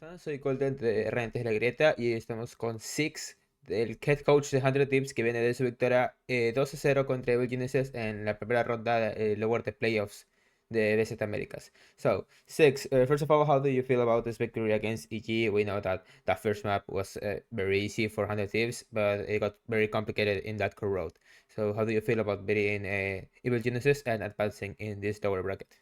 están? Soy Golden de Realmente la Grieta y estamos con Zikz, el head coach de 100 Thieves, que viene de su victoria 2-0 contra Evil Geniuses en la primera ronda lower the playoffs de VCT Americas. So, Zikz, first of all, how do you feel about this victory against EG? We know that that first map was very easy for 100 Thieves, but it got very complicated in that core road. So, how do you feel about beating Evil Geniuses and advancing in this lower bracket?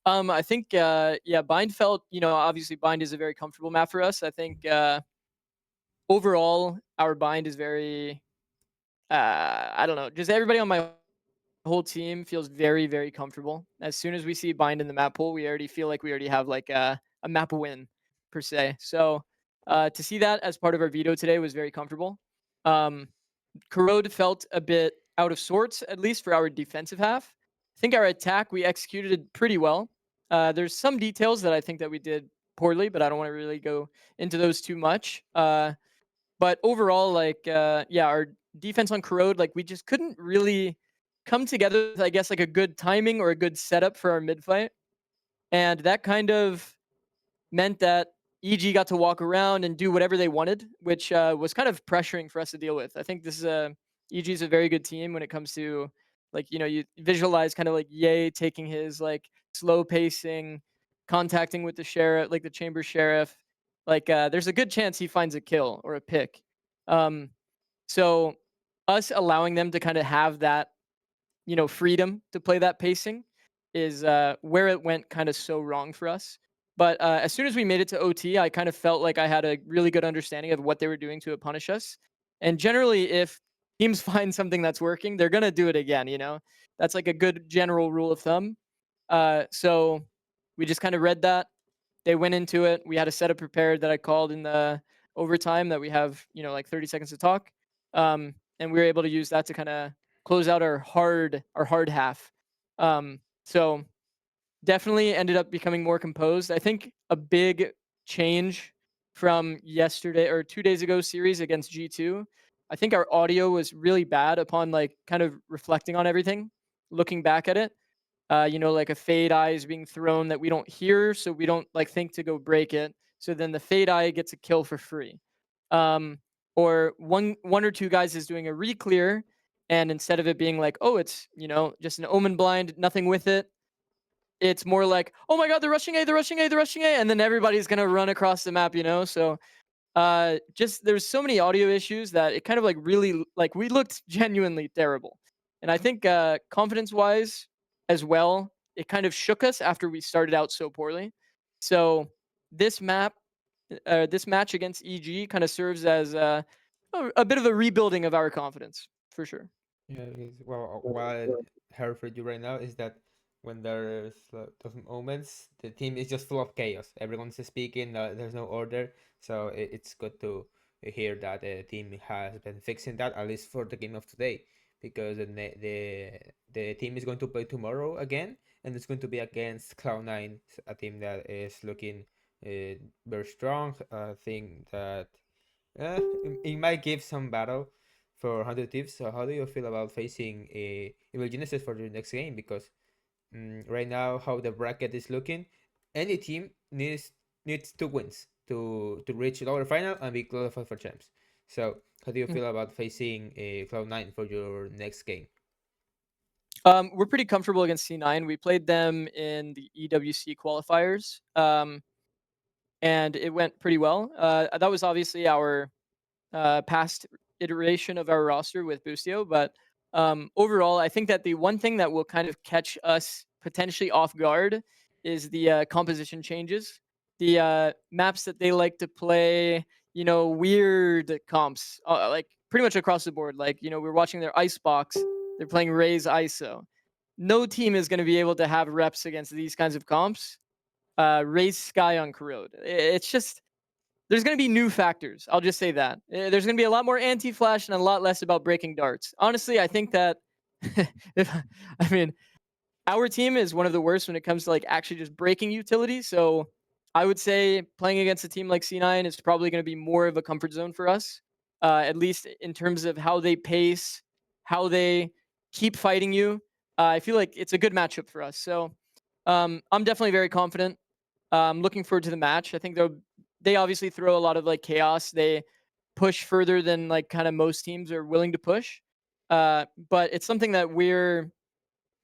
I think, yeah, Bind felt, obviously Bind is a very comfortable map for us. I think overall, our Bind is very, I don't know, just everybody on my whole team feels very, very comfortable. As soon as we see Bind in the map pool, we already feel like we already have like a map win per se. So to see that as part of our veto today was very comfortable. Corrode felt a bit out of sorts, at least for our defensive half. I think our attack, we executed pretty well. There's some details that I think that we did poorly, but I don't want to really go into those too much. But overall, yeah, our defense on Corrode, like we just couldn't really come together with, I guess, like a good timing or a good setup for our mid fight. And that kind of meant that EG got to walk around and do whatever they wanted, which was kind of pressuring for us to deal with. I think this is EG is a very good team when it comes to like you visualize kind of like Ye taking his like slow pacing, contacting with the sheriff, like the chamber sheriff. Like there's a good chance he finds a kill or a pick. Um, so us allowing them to kind of have that freedom to play that pacing is where it went kind of so wrong for us. But as soon as we made it to OT, I kind of felt like I had a really good understanding of what they were doing to punish us. And generally, if teams find something that's working, they're gonna do it again. That's like a good general rule of thumb. So we just kind of read that. They went into it. We had a setup prepared that I called in the overtime that we have, like 30 seconds to talk. And we were able to use that to kind of close out our hard half. So definitely ended up becoming more composed. I think a big change from yesterday or 2 days ago series against G2. I think our audio was really bad upon like kind of reflecting on everything, looking back at it. Like a fade eye is being thrown that we don't hear, so we don't like think to go break it. So then the fade eye gets a kill for free. Um, or one or two guys is doing a re-clear, and instead of it being like, oh, it's just an omen blind, nothing with it, it's more like, oh my god, they're rushing A, they're rushing A, they're rushing A, and then everybody's gonna run across the map. So just there's so many audio issues that it kind of like really like we looked genuinely terrible. And I think confidence wise as well, it kind of shook us after we started out so poorly. So this this match against EG kind of serves as a bit of a rebuilding of our confidence for sure. Yeah, because, well, what I heard from you right now is that when there's those moments, the team is just full of chaos. Everyone's speaking, there's no order. So it's good to hear that the team has been fixing that, at least for the game of today. Because the team is going to play tomorrow again, and it's going to be against Cloud9, a team that is looking very strong. I think that it might give some battle for 100 Thieves. So how do you feel about facing Evil Genesis for the next game? Because right now, how the bracket is looking, any team needs 2 wins to reach the lower final and be qualified for champs. So how do you feel about facing Cloud9 for your next game? We're pretty comfortable against C9. We played them in the EWC qualifiers, and it went pretty well. That was obviously our past iteration of our roster with Boostio. But overall, I think that the one thing that will kind of catch us potentially off guard is the composition changes. The maps that they like to play, weird comps, like pretty much across the board. Like, we're watching their Icebox, they're playing Raze ISO. No team is going to be able to have reps against these kinds of comps. Raze Sky on Corrode. It's just there's going to be new factors. I'll just say that. There's going to be a lot more anti-flash and a lot less about breaking darts. Honestly, I think that I mean, our team is one of the worst when it comes to like actually just breaking utilities. So I would say playing against a team like C9 is probably going to be more of a comfort zone for us, at least in terms of how they pace, how they keep fighting you. I feel like it's a good matchup for us. So I'm definitely very confident. Looking forward to the match. I think they obviously throw a lot of like chaos. They push further than like kind of most teams are willing to push. But it's something that we're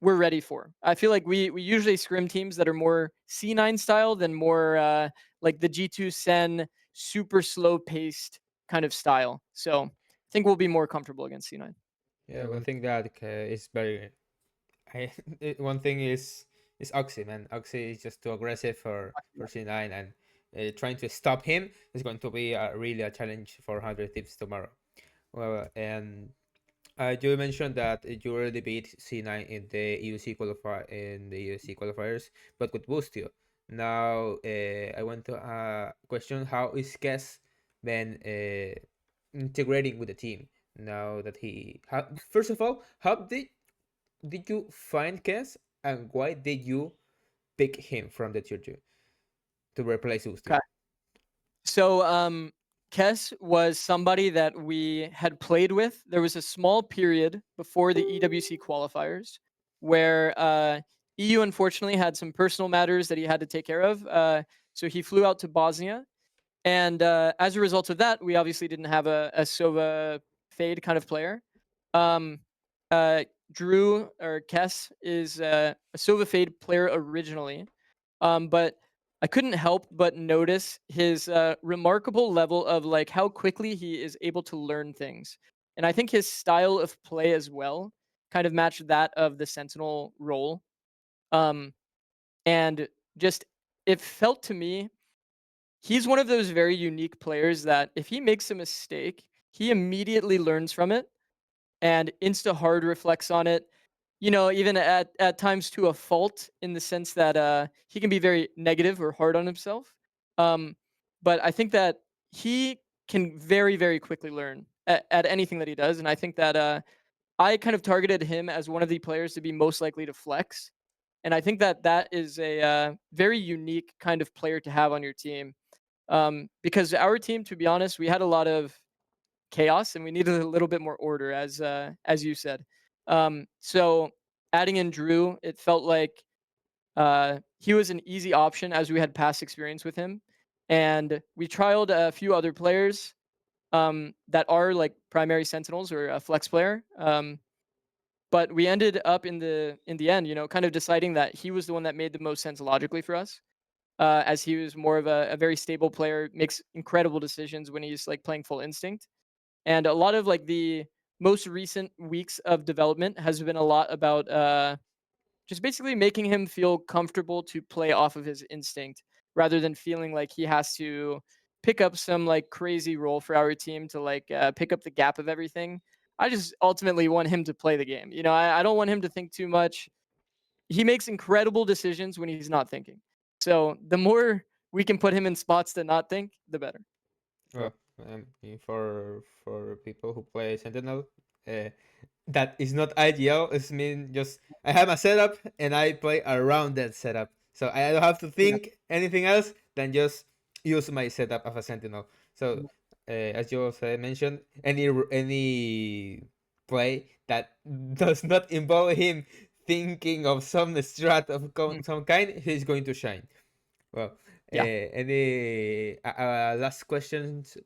ready for. I feel like we usually scrim teams that are more C9 style than more like the G2 Sen super slow paced kind of style. So I think we'll be more comfortable against C9. Yeah, one thing that is very I one thing is Oxy, man. Oxy is just too aggressive for C9, and trying to stop him is going to be really a challenge for 100 Thieves tomorrow. Well, and you mentioned that you already beat C9 in the UC qualifiers, but with Boostio. Now, I want to question how is Kess been integrating with the team now that first of all, how did you find Kess, and why did you pick him from the tier 2 to replace Boostio? Okay. So Kess was somebody that we had played with. There was a small period before the EWC qualifiers where EU unfortunately had some personal matters that he had to take care of. So he flew out to Bosnia, and as a result of that, we obviously didn't have a Sova fade kind of player. Um, uh, Drew or Kess is a Sova fade player originally, but I couldn't help but notice his remarkable level of like how quickly he is able to learn things, and I think his style of play as well kind of matched that of the Sentinel role. Um, and just it felt to me he's one of those very unique players that if he makes a mistake, he immediately learns from it and insta hard reflects on it. You know, even at times to a fault in the sense that he can be very negative or hard on himself. Um, but I think that he can very very quickly learn at anything that he does, and I think that I kind of targeted him as one of the players to be most likely to flex, and I think that that is a very unique kind of player to have on your team because our team, to be honest, we had a lot of chaos and we needed a little bit more order, as you said. So adding in Drew, it felt like he was an easy option as we had past experience with him, and we trialed a few other players that are like primary sentinels or a flex player. But we ended up in the end, you know, kind of deciding that he was the one that made the most sense logically for us as he was more of a very stable player, makes incredible decisions when he's like playing full instinct. And a lot of like the most recent weeks of development has been a lot about just basically making him feel comfortable to play off of his instinct rather than feeling like he has to pick up some like crazy role for our team to like pick up the gap of everything. I just ultimately want him to play the game. You know, I don't want him to think too much. He makes incredible decisions when he's not thinking. So the more we can put him in spots to not think, the better. Well, for people who play Sentinel, uh, that is not ideal. It's mean just I have a setup and I play around that setup, so I don't have to Yeah. think anything else than just use my setup of a Sentinel. So, as you also mentioned, any play that does not involve him thinking of some strat of Mm. some kind, he's going to shine. Well, Yeah. any last questions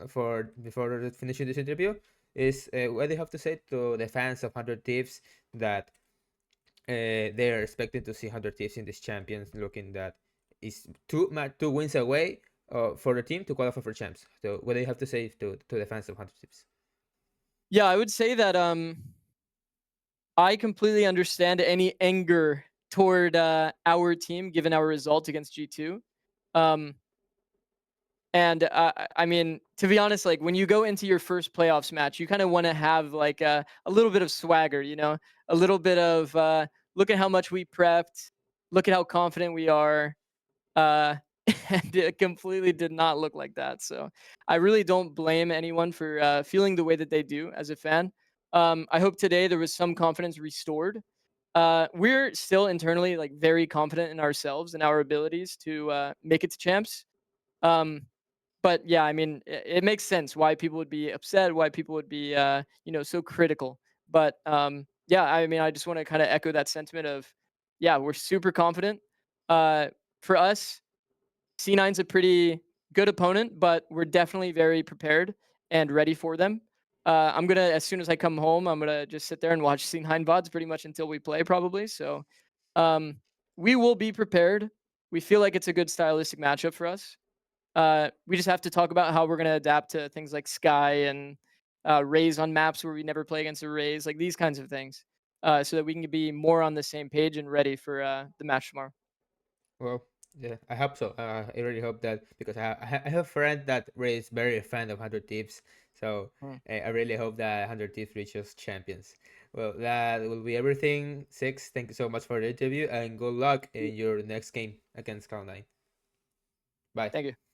for before finishing this interview is what do you have to say to the fans of 100 Thieves that they are expecting to see 100 Thieves in this champions, looking that is two wins away for the team to qualify for champs. So what do you have to say to the fans of 100 Thieves? Yeah, I would say that I completely understand any anger toward our team given our result against G2. Um and I mean, to be honest, like when you go into your first playoffs match, you kind of want to have like a little bit of swagger, you know, a little bit of look at how much we prepped, look at how confident we are. Uh, and it completely did not look like that. So I really don't blame anyone for feeling the way that they do as a fan. I hope today there was some confidence restored. We're still internally like very confident in ourselves and our abilities to make it to champs. Um, but yeah, I mean, it makes sense why people would be upset, why people would be, you know, so critical. But yeah, I mean, I just want to kind of echo that sentiment of, yeah, we're super confident. for us, C9's a pretty good opponent, but we're definitely very prepared and ready for them. I'm gonna, as soon as I come home, I'm gonna just sit there and watch C9 VODs pretty much until we play, probably. So um, we will be prepared. We feel like it's a good stylistic matchup for us. We just have to talk about how we're gonna adapt to things like Sky and Rays on maps where we never play against the Rays, like these kinds of things, so that we can be more on the same page and ready for the match tomorrow. Well, yeah, I hope so. I really hope that because I have a friend that is very a fan of 100 Thieves, so Mm. I really hope that 100 Thieves reaches champions. Well, that will be everything. Six, thank you so much for the interview and good luck in your next game against Cloud9. Bye. Thank you.